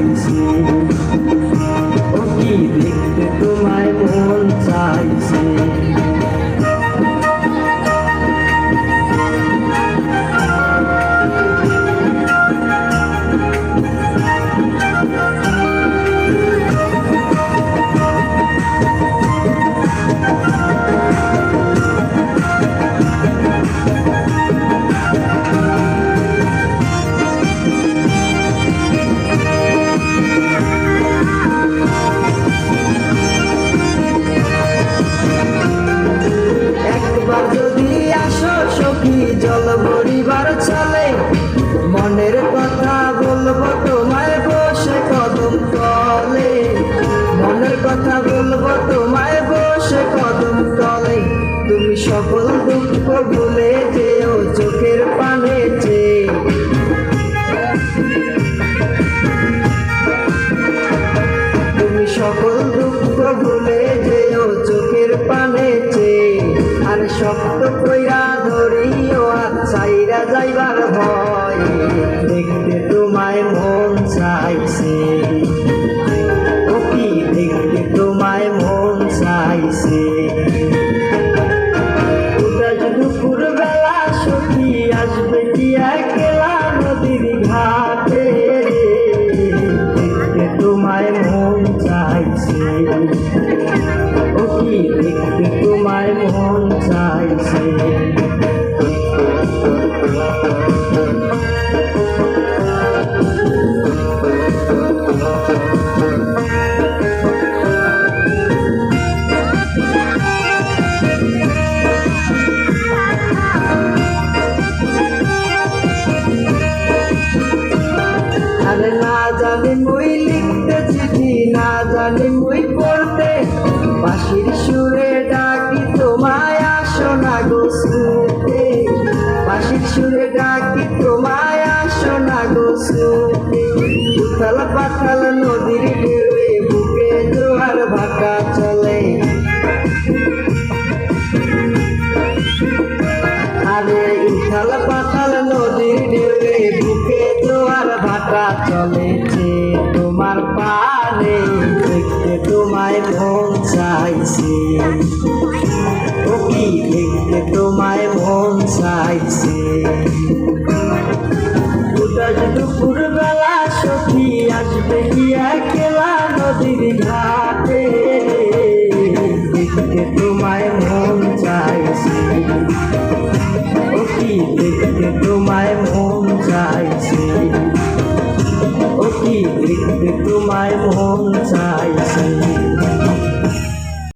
চাইছে, ও কি দেখতে তোমায় মন চাইছে। জল ভরিবার চলে মনের কথা বলবো তোমায় বসে কদম তলে, মনের কথা বলবো তোমায় বসে কদম তলে। তুমি সকল দুঃখ ভুলে যেও চোখের পানে চেয়ে, তুমি সকল দুঃখ ভুলে যেও চোখের পানে চেয়ে। আর শক্ত কইরা ধরিও হাত ছাইরা যাইবার ভয়, দেখতে তোমায় মন চাইছে, ও কি দেখতে তোমায় মন চাইছে। উদাস দুপুর বেলা সখী আসবে কি একলা নদীর ঘাটে, দেখতে তোমায় মন চাইছে, ও কি দেখতে তোমায় মন চাইছে। আরে না জানি মুই লিখতে চিঠি, না জানি মুই পড়তে, বাঁশির সুরে ডাকি তোমায় আসো না গো শুতে, বাঁশির সুরে ডাকি তোমায় আসো না গো শুতে। উথাল পাথাল নদীর ঢেউয়ে বুকে জোয়ার ভাটা চলে, আরে উথাল পাথাল নদীর ঢেউয়ে বুকে জোয়ার ভাটা চলেছে তোমার পানে, দেখতে তোমায় মন চাইছে, ও কি দেখতে তোমায় মন চাইছে। উদাস দুপুর বেলা সখী আসবে কি একলা নদীর ঘাটে, দেখতে তোমায় মন চাইছে, ও কি দেখতে তোমায় মন চাইছে, ও কি দেখতে তোমায় মন